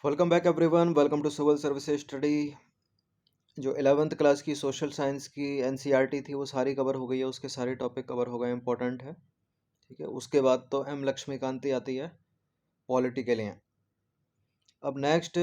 Welcome back everyone. Welcome to civil services study. जो 11th class की social science की NCERT थी वो सारी कवर हो गई है। उसके सारे टॉपिक कवर हो गए, इंपॉर्टेंट है। ठीक है, उसके बाद तो एम लक्ष्मीकांती आती है, पॉलिटी के लिए। अब नेक्स्ट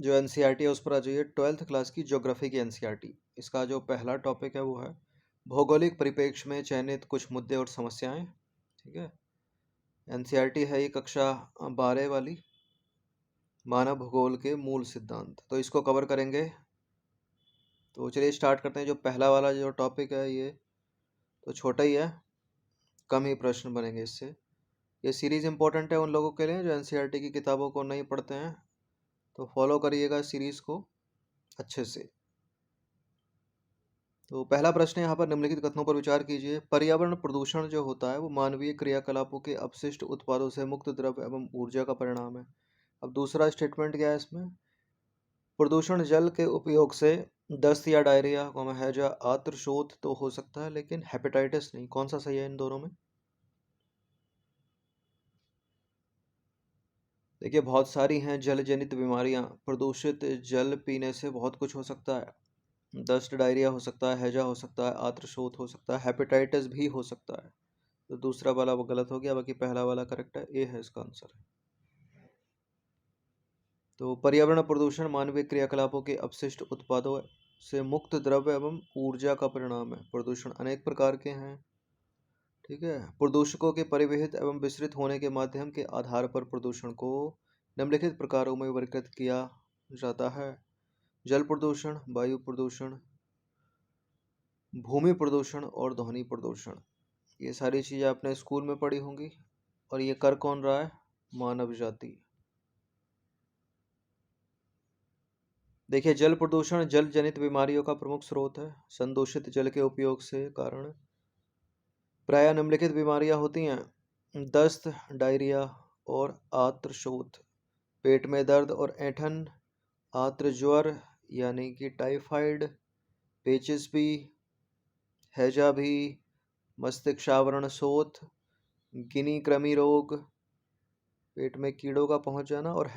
जो एनसीईआरटी है उस पर आ जाइए। 12th क्लास की ज्योग्राफी की एनसीईआरटी, इसका जो पहला टॉपिक है वो है भौगोलिक परिप्रेक्ष्य में चयनित कुछ मुद्दे और समस्याएं। ठीक है, एनसीईआरटी है ये कक्षा 12 वाली, मानव भूगोल के मूल सिद्धांत। तो इसको कवर करेंगे। तो चलिए स्टार्ट करते हैं। जो पहला वाला जो टॉपिक है ये तो छोटा ही है, कम ही प्रश्न बनेंगे इससे। ये सीरीज़ इंपॉर्टेंट है उन लोगों के लिए जो एनसीईआरटी की किताबों को नहीं पढ़ते हैं, तो फॉलो करिएगा सीरीज़ को अच्छे से। तो पहला प्रश्न है यहाँ पर, निम्नलिखित कथनों पर विचार कीजिए। पर्यावरण प्रदूषण जो होता है वो मानवीय क्रियाकलापों के अपशिष्ट उत्पादों से मुक्त द्रव्य एवं ऊर्जा का परिणाम है। अब दूसरा स्टेटमेंट क्या है इसमें, प्रदूषण जल के उपयोग से दस्त या डायरिया, हैजा, आत्र शोथ तो हो सकता है लेकिन हेपेटाइटिस नहीं। कौन सा सही है इन दोनों में? देखिए बहुत सारी हैं जल जनित बीमारियां। प्रदूषित जल पीने से बहुत कुछ हो सकता है। दस्त डायरिया हो सकता है, हैजा हो सकता है, आत्रशोथ हो सकता है, हेपेटाइटिस भी हो सकता है। तो दूसरा वाला वो गलत हो गया, बाकी पहला वाला करेक्ट है, ए है इसका आंसर। तो पर्यावरण प्रदूषण मानवीय क्रियाकलापों के अपशिष्ट उत्पादों से मुक्त द्रव्य एवं ऊर्जा का परिणाम है। प्रदूषण अनेक प्रकार के हैं। ठीक है, प्रदूषकों के परिवहित एवं विसरित होने के माध्यम के आधार पर प्रदूषण को निम्नलिखित प्रकारों में वर्गीकृत किया जाता है। जल प्रदूषण, वायु प्रदूषण, भूमि प्रदूषण और ध्वनि प्रदूषण। ये सारी चीज़ें आपने स्कूल में पढ़ी होंगी। और ये कर कौन रहा है? मानव जाति। देखिए जल प्रदूषण जल जनित बीमारियों का प्रमुख स्रोत है। संदूषित जल के उपयोग से कारण प्रायः निम्नलिखित बीमारियां होती हैं: दस्त, डायरिया और आत्रशोथ, पेट में दर्द और ऐंठन, आत्र ज्वर यानी कि टाइफाइड, पेचिस भी, हैजा भी, मस्तिष्कावरण शोथ, गिनी कृमि रोग, पेट में कीड़ों का पहुंच जाना, और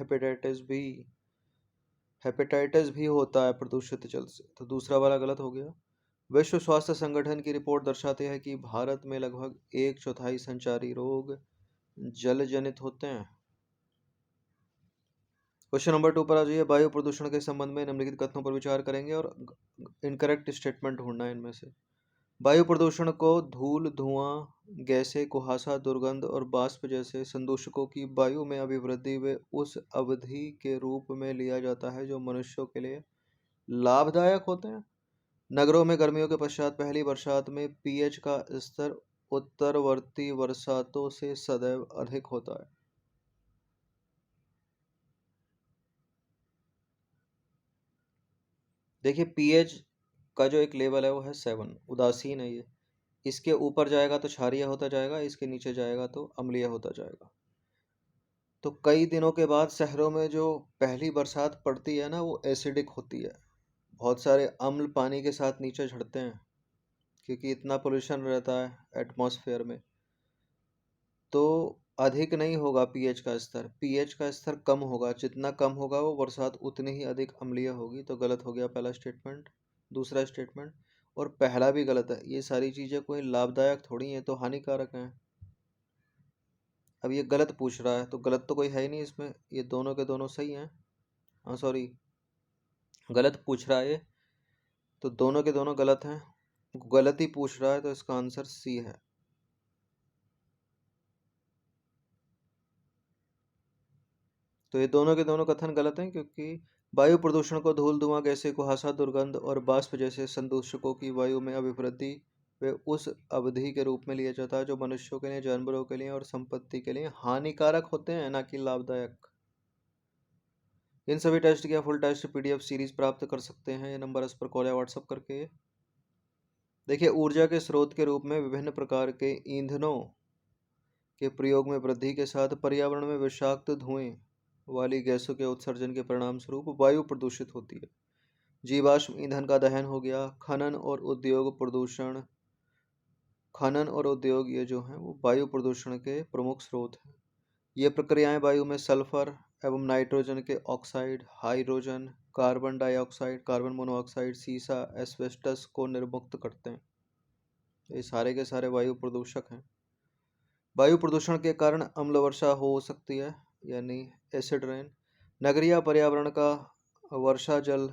हेपेटाइटिस भी होता है प्रदूषित जल से। तो दूसरा वाला गलत हो गया। विश्व स्वास्थ्य संगठन की रिपोर्ट दर्शाती है कि भारत में लगभग 1/4 संचारी रोग जल जनित होते हैं। क्वेश्चन नंबर 2 पर आ जाइए। वायु प्रदूषण के संबंध में निम्नलिखित कथनों पर विचार करेंगे और इनकरेक्ट स्टेटमेंट ढूंढना है इनमें से। वायु प्रदूषण को धूल, धुआं, गैसें, कुहासा, दुर्गंध और वाष्प जैसे संदूषकों की वायु में अभिवृद्धि व उस अवधि के रूप में लिया जाता है जो मनुष्यों के लिए लाभदायक होते हैं। नगरों में गर्मियों के पश्चात पहली बरसात में पीएच का स्तर उत्तरवर्ती बरसातों से सदैव अधिक होता है। देखिए पीएच का जो एक लेवल है वो है 7, उदासीन है ये। इसके ऊपर जाएगा तो क्षारीय होता जाएगा, इसके नीचे जाएगा तो अम्लीय होता जाएगा। तो कई दिनों के बाद शहरों में जो पहली बरसात पड़ती है ना वो एसिडिक होती है। बहुत सारे अम्ल पानी के साथ नीचे झड़ते हैं क्योंकि इतना पोल्यूशन रहता है एटमॉस्फेयर में। तो अधिक नहीं होगा पीएच का स्तर, पीएच का स्तर कम होगा। जितना कम होगा वो बरसात उतनी ही अधिक अम्लीय होगी। तो गलत हो गया पहला स्टेटमेंट। दूसरा स्टेटमेंट और पहला भी गलत है। ये सारी चीज़ें कोई लाभदायक थोड़ी हैं, तो हानिकारक हैं। अब ये गलत पूछ रहा है तो गलत तो कोई है ही नहीं इसमें, ये दोनों के दोनों सही हैं। हाँ सॉरी, गलत पूछ रहा है ये, तो दोनों के दोनों गलत हैं। गलत ही पूछ रहा है तो इसका आंसर सी है। तो ये दोनों के दोनों कथन गलत हैं क्योंकि वायु प्रदूषण को धूल, धुआं, गैसें, कुहासा, दुर्गंध और वाष्प जैसे संदूषकों की वायु में अभिवृद्धि व उस अवधि के रूप में लिया जाता है जो मनुष्यों के लिए, जानवरों के लिए और संपत्ति के लिए हानिकारक होते हैं, ना कि लाभदायक। इन सभी टेस्ट की फुल टेस्ट पीडीएफ सीरीज प्राप्त कर सकते हैं। ये नंबर इस पर कॉल या व्हाट्सअप करके। देखिए ऊर्जा के स्रोत के रूप में विभिन्न प्रकार के ईंधनों के प्रयोग में वृद्धि के साथ पर्यावरण में विषाक्त धुएं वाली गैसों के उत्सर्जन के परिणाम स्वरूप वायु प्रदूषित होती है। जीवाश्म ईंधन का दहन हो गया, खनन और उद्योग प्रदूषण, खनन और उद्योग ये जो हैं वो वायु प्रदूषण के प्रमुख स्रोत हैं। ये प्रक्रियाएं वायु में सल्फर, एवं नाइट्रोजन के oxide, hydrogen, carbon dioxide, carbon monoxide, सीसा, एस्बेस्टस को निर्मुक्त करते हैं। ये सारे के सारे वायु प्रदूषक हैं। वायु प्रदूषण के कारण अम्ल वर्षा हो सकती है, यानी एसिड रेन। नगरीय पर्यावरण का वर्षा जल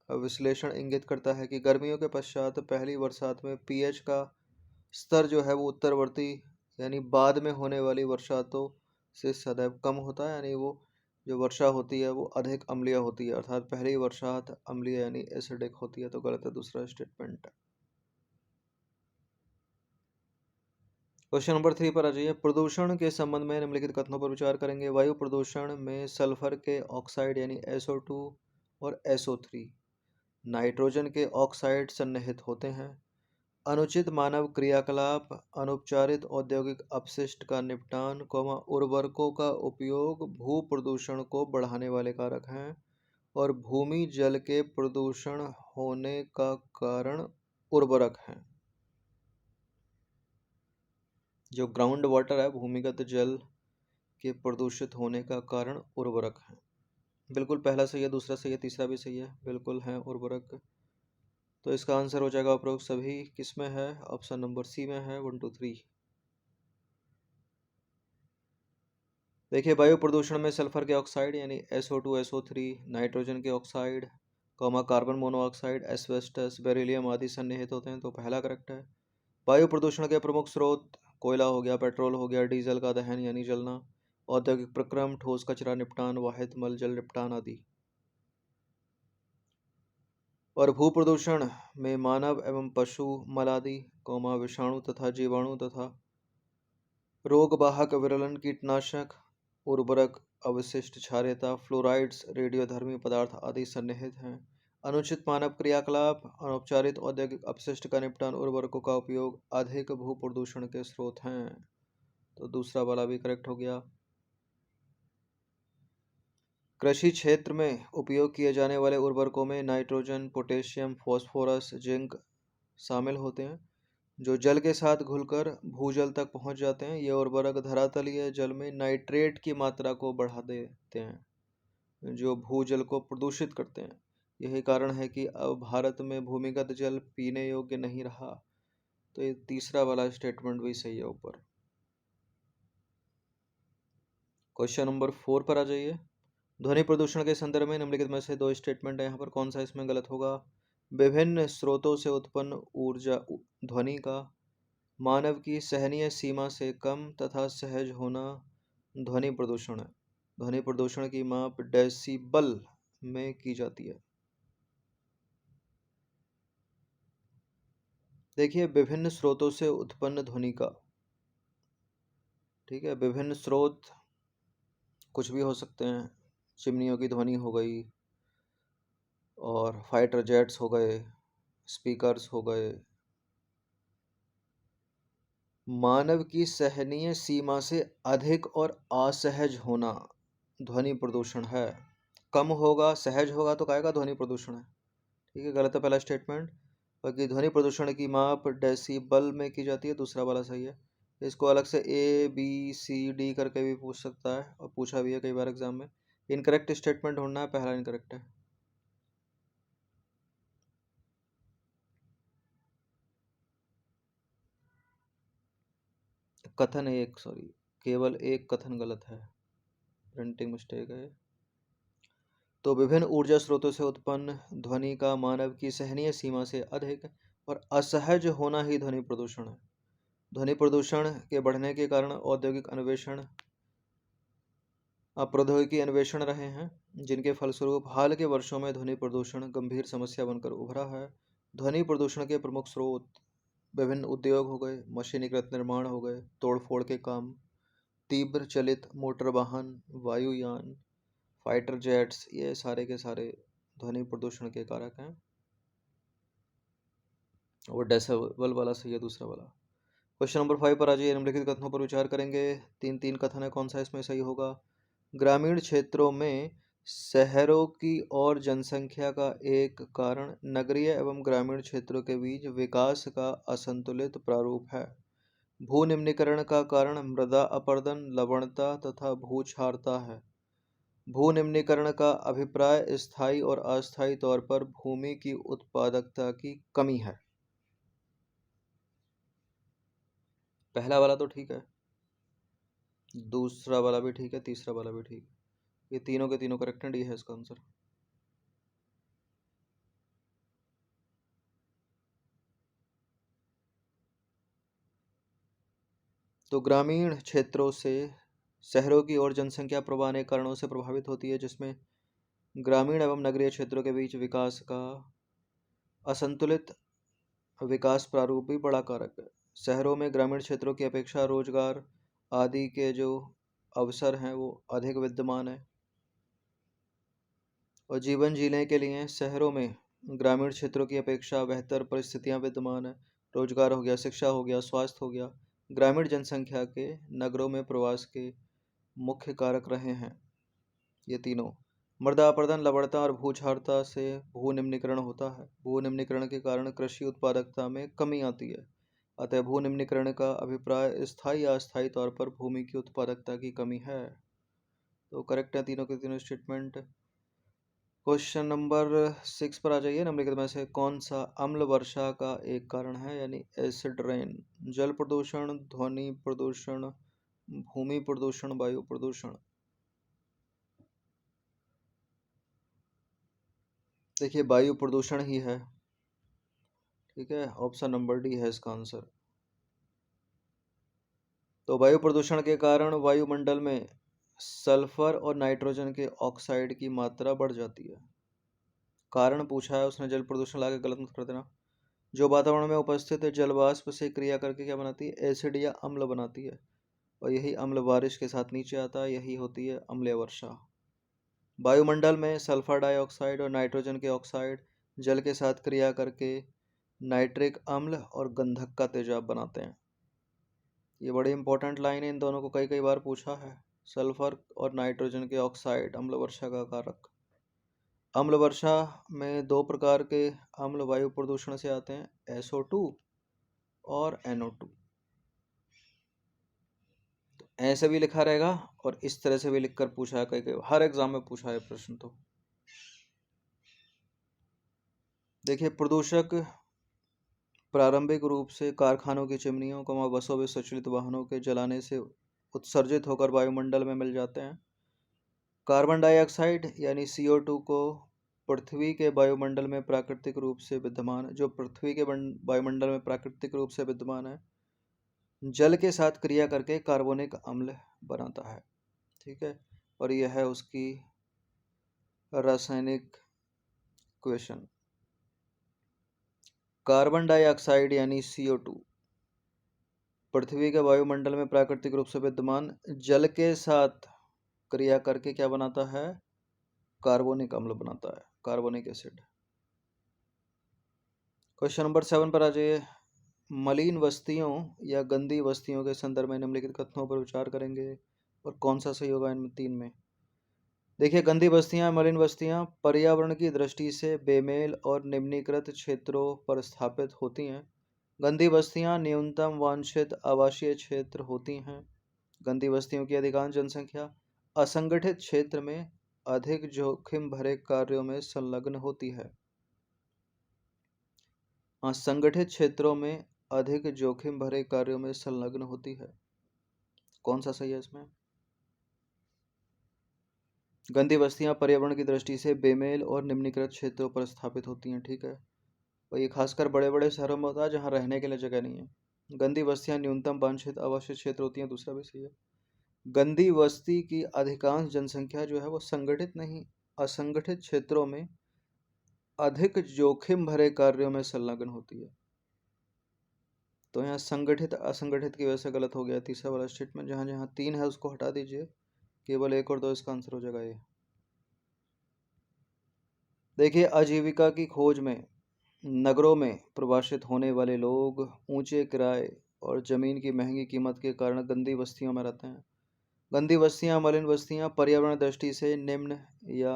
विश्लेषण इंगित करता है कि गर्मियों के पश्चात पहली बरसात में पीएच का स्तर जो है वो उत्तरवर्ती यानी बाद में होने वाली बरसातों से सदैव कम होता है, यानी वो जो वर्षा होती है वो अधिक अम्लीय होती है, अर्थात पहली बरसात अम्लीय यानी एसिडिक होती है। तो गलत है दूसरा स्टेटमेंट। क्वेश्चन नंबर 3 पर आ जाइए। प्रदूषण के संबंध में निम्नलिखित कथनों पर विचार करेंगे। वायु प्रदूषण में सल्फर के ऑक्साइड यानी SO2 और SO3, नाइट्रोजन के ऑक्साइड सन्निहित होते हैं। अनुचित मानव क्रियाकलाप, अनौपचारिक औद्योगिक अपशिष्ट का निपटान, उर्वरकों का उपयोग भू प्रदूषण को बढ़ाने वाले कारक हैं। और भूमि जल के प्रदूषण होने का कारण उर्वरक हैं। जो ग्राउंड वाटर है, भूमिगत जल के प्रदूषित होने का कारण उर्वरक है। बिल्कुल पहला सही है, दूसरा सही है, तीसरा भी सही है, बिल्कुल है उर्वरक। तो इसका आंसर हो जाएगा उपरोक्त सभी किस में है? ऑप्शन नंबर सी में है, 1 2 3। देखिए, वायु प्रदूषण में सल्फर के ऑक्साइड यानी SO2 SO3, नाइट्रोजन के oxide, carbon monoxide, asbestos, beryllium आदि सन्निहित होते हैं। तो पहला करेक्ट है। वायु प्रदूषण के प्रमुख स्रोत कोयला हो गया, पेट्रोल हो गया, डीजल का दहन यानी जलना, औद्योगिक प्रक्रम, ठोस कचरा निपटान, वाहित मल जल निपटान आदि। और भू प्रदूषण में मानव एवं पशु मल आदि, विषाणु तथा जीवाणु तथा रोगवाहक विरलन, कीटनाशक, उर्वरक, अवशिष्ट क्षारीयता, फ्लोराइड्स, रेडियोधर्मी पदार्थ आदि सन्निहित हैं। अनुचित मानव क्रियाकलाप, अनौपचारिक औद्योगिक अपशिष्ट का निपटान, उर्वरकों का उपयोग अधिक भू प्रदूषण के स्रोत हैं। तो दूसरा वाला भी करेक्ट हो गया। कृषि क्षेत्र में उपयोग किए जाने वाले उर्वरकों में नाइट्रोजन, पोटेशियम, फास्फोरस, जिंक शामिल होते हैं, जो जल के साथ घुलकर भूजल तक पहुंच जाते हैं। ये उर्वरक धरातलीय जल में नाइट्रेट की मात्रा को बढ़ा देते हैं, जो भूजल को प्रदूषित करते हैं। यही कारण है कि अब भारत में भूमिगत जल पीने योग्य नहीं रहा। तो ये तीसरा वाला स्टेटमेंट भी सही है ऊपर। क्वेश्चन नंबर 4 पर आ जाइए। ध्वनि प्रदूषण के संदर्भ में निम्नलिखित में से दो स्टेटमेंट है, यहाँ पर कौन सा इसमें गलत होगा? विभिन्न स्रोतों से उत्पन्न ऊर्जा ध्वनि का मानव की सहनीय सीमा से कम तथा सहज होना ध्वनि प्रदूषण है। ध्वनि प्रदूषण की माप डेसिबल में की जाती है। देखिए, विभिन्न स्रोतों से उत्पन्न ध्वनि का, ठीक है, विभिन्न स्रोत कुछ भी हो सकते हैं। चिमनियों की ध्वनि हो गई, और फाइटर जेट्स हो गए, स्पीकर्स हो गए। मानव की सहनीय सीमा से अधिक और असहज होना ध्वनि प्रदूषण है। कम होगा, सहज होगा तो कहेगा ध्वनि प्रदूषण है। ठीक है, गलत है पहला स्टेटमेंट। बाकी ध्वनि प्रदूषण की माप डेसिबल में की जाती है, दूसरा वाला सही है। इसको अलग से ABCD करके भी पूछ सकता है, और पूछा भी है कई बार एग्जाम में। इनकरेक्ट स्टेटमेंट ढूंढना है, पहला इनकरेक्ट है। कथन एक, सॉरी, केवल एक कथन गलत है, प्रिंटिंग मिस्टेक है। तो विभिन्न ऊर्जा स्रोतों से उत्पन्न ध्वनि का मानव की सहनीय सीमा से अधिक और असहज होना ही ध्वनि प्रदूषण है। ध्वनि प्रदूषण के बढ़ने के कारण औद्योगिक अन्वेषण, प्रौद्योगिकी अन्वेषण रहे हैं, जिनके फलस्वरूप हाल के वर्षों में ध्वनि प्रदूषण गंभीर समस्या बनकर उभरा है। ध्वनि प्रदूषण के प्रमुख स्रोत विभिन्न उद्योग हो गए, मशीनीकृत निर्माण हो गए, तोड़फोड़ के काम, तीव्र चलित मोटर वाहन, वायुयान, फाइटर जेट्स, ये सारे के सारे ध्वनि प्रदूषण के कारक हैं। और डेसिबल वाला सही है, दूसरा वाला। क्वेश्चन नंबर 5 पर आ जाइए। निम्नलिखित कथनों पर विचार करेंगे। तीन तीन कथन है, कौन सा इसमें सही होगा? ग्रामीण क्षेत्रों में शहरों की और जनसंख्या का एक कारण नगरीय एवं ग्रामीण क्षेत्रों के बीच विकास का असंतुलित प्रारूप है। भू निम्नीकरण का कारण मृदा अपरदन, लवणता तथा भूक्षारता है। भू निम्नीकरण का अभिप्राय स्थायी और अस्थायी तौर पर भूमि की उत्पादकता की कमी है। पहला वाला तो ठीक है, दूसरा वाला भी ठीक है, तीसरा वाला भी ठीक है, ये तीनों के तीनों करेक्ट हैं, डी है इसका आंसर। तो ग्रामीण क्षेत्रों से शहरों की ओर जनसंख्या प्रवाह अनेक कारणों से प्रभावित होती है, जिसमें ग्रामीण एवं नगरीय क्षेत्रों के बीच विकास का असंतुलित विकास प्रारूप भी बड़ा कारक है। शहरों में ग्रामीण क्षेत्रों की अपेक्षा रोजगार आदि के जो अवसर हैं वो अधिक विद्यमान है, और जीवन जीने के लिए शहरों में ग्रामीण क्षेत्रों की अपेक्षा बेहतर परिस्थितियां विद्यमान है। रोजगार हो गया, शिक्षा हो गया, स्वास्थ्य हो गया। ग्रामीण जनसंख्या के नगरों में प्रवास के मुख्य कारक रहे हैं ये तीनों। मृदा अपरदन, लवणता और भूक्षारता से भू निम्नीकरण होता है। भू निम्नीकरण के कारण कृषि उत्पादकता में कमी आती है। अतः भू निम्नीकरण का अभिप्राय स्थायी या अस्थायी तौर पर भूमि की उत्पादकता की कमी है। तो करेक्ट है तीनों के तीनों स्टेटमेंट। क्वेश्चन नंबर 6 पर आ जाइए। निम्नलिखित में से कौन सा अम्ल वर्षा का एक कारण है, यानी एसिड रेन? जल प्रदूषण, ध्वनि प्रदूषण, भूमि प्रदूषण, वायु प्रदूषण। देखिए वायु प्रदूषण ही है, ठीक है, ऑप्शन नंबर डी है इसका आंसर। तो वायु प्रदूषण के कारण वायुमंडल में सल्फर और नाइट्रोजन के ऑक्साइड की मात्रा बढ़ जाती है। कारण पूछा है उसने, जल प्रदूषण लाके गलत मत कर देना। जो वातावरण में उपस्थित जल वाष्प से क्रिया करके क्या बनाती है? एसिड या अम्ल बनाती है, और यही अम्ल बारिश के साथ नीचे आता है, यही होती है अम्लीय वर्षा। वायुमंडल में सल्फर डाइऑक्साइड और नाइट्रोजन के ऑक्साइड जल के साथ क्रिया करके नाइट्रिक अम्ल और गंधक का तेजाब बनाते हैं। ये बड़ी इंपॉर्टेंट लाइन है, इन दोनों को कई कई बार पूछा है। सल्फर और नाइट्रोजन के ऑक्साइड अम्ल वर्षा का कारक। अम्ल वर्षा में दो प्रकार के अम्ल वायु प्रदूषण से आते हैं, SO2 और NO2। तो ऐसे भी लिखा रहेगा और इस तरह से भी लिखकर पूछा है, कई कई हर एग्जाम में पूछा है प्रश्न। तो देखिए प्रदूषक प्रारंभिक रूप से कारखानों की चिमनियों को बसों में स्वचालित वाहनों के जलाने से उत्सर्जित होकर वायुमंडल में मिल जाते हैं। कार्बन डाइऑक्साइड यानी CO2 को पृथ्वी के वायुमंडल में प्राकृतिक रूप से विद्यमान जो पृथ्वी के वायुमंडल में प्राकृतिक रूप से विद्यमान है, जल के साथ क्रिया करके कार्बनिक अम्ल बनाता है, ठीक है। और यह है उसकी रासायनिक क्वेश्चन। कार्बन डाइऑक्साइड यानी CO2 पृथ्वी के वायुमंडल में प्राकृतिक रूप से विद्यमान जल के साथ क्रिया करके क्या बनाता है? कार्बनिक अम्ल बनाता है, कार्बनिक एसिड। क्वेश्चन नंबर 7 पर आ जाइए। मलिन बस्तियों या गंदी बस्तियों के संदर्भ में निम्नलिखित कथनों पर विचार करेंगे और कौन सा सही होगा इनमें तीन में। देखिए गंदी बस्तियां, मलिन बस्तियां पर्यावरण की दृष्टि से बेमेल और निम्नीकृत क्षेत्रों पर स्थापित होती हैं। गंदी बस्तियां न्यूनतम वांछित आवासीय क्षेत्र होती हैं। गंदी बस्तियों की अधिकांश जनसंख्या असंगठित क्षेत्र में अधिक जोखिम भरे कार्यों में संलग्न होती है। असंगठित क्षेत्रों में अधिक जोखिम भरे कार्यों में संलग्न होती है। कौन सा सही है इसमें? गंदी बस्तियां पर्यावरण की दृष्टि से बेमेल और निम्नीकृत क्षेत्रों पर स्थापित होती हैं, ठीक है। और ये खासकर बड़े बड़े शहरों में होता है जहाँ रहने के लिए जगह नहीं है। गंदी बस्तियां न्यूनतम वांछित आवासीय क्षेत्र होती हैं, दूसरा भी सही है। गंदी बस्ती की अधिकांश जनसंख्या जो है वो संगठित नहीं, असंगठित क्षेत्रों में अधिक जोखिम भरे कार्यों में संलग्न होती है। तो यहाँ संगठित असंगठित की वजह से गलत हो गया तीसरा वाला स्टेटमेंट। जहाँ जहाँ तीन है उसको हटा दीजिए, केवल एक और दो इसका आंसर हो जाएगा ये। देखिए आजीविका की खोज में नगरों में प्रवासित होने वाले लोग ऊंचे किराए और जमीन की महंगी कीमत के कारण गंदी बस्तियों में रहते हैं। गंदी बस्तियां, मलिन बस्तियां पर्यावरण दृष्टि से निम्न या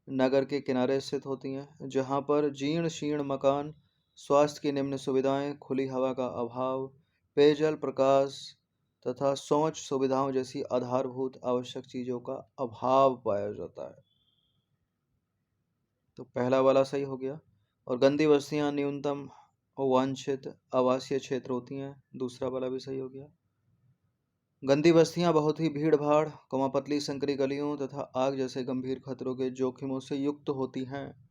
नगर के किनारे स्थित होती हैं, जहां पर जीर्ण शीर्ण मकान, स्वास्थ्य की निम्न सुविधाएं, खुली हवा का अभाव, पेयजल, प्रकाश तथा सोच सुविधाओं जैसी आधारभूत आवश्यक चीजों का अभाव पाया जाता है। तो पहला वाला सही हो गया। और गंदी बस्तियां न्यूनतम वांछित आवासीय क्षेत्र होती हैं, दूसरा वाला भी सही हो गया। गंदी बस्तियां बहुत ही भीड़ भाड़, पतली संकरी गलियों तथा आग जैसे गंभीर खतरों के जोखिमों से युक्त होती हैं।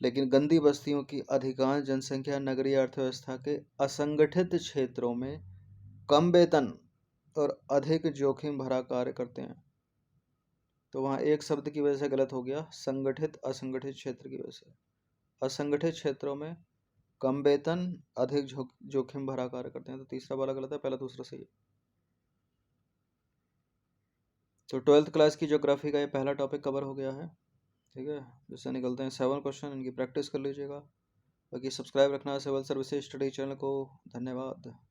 लेकिन गंदी बस्तियों की अधिकांश जनसंख्या नगरीय अर्थव्यवस्था के असंगठित क्षेत्रों में कम वेतन और अधिक जोखिम भरा कार्य करते हैं। तो वहाँ एक शब्द की वजह से गलत हो गया, संगठित असंगठित क्षेत्र की वजह से। असंगठित क्षेत्रों में कम वेतन, अधिक जोखिम भरा कार्य करते हैं। तो तीसरा वाला गलत है, पहला दूसरा सही है। तो 12th क्लास की ज्योग्राफी का ये पहला टॉपिक कवर हो गया है। ठीक है, जिससे निकलते हैं 7 क्वेश्चन, इनकी प्रैक्टिस कर लीजिएगा। बाकी सब्सक्राइब रखना सिविल सर्विसेज स्टडी चैनल को। धन्यवाद।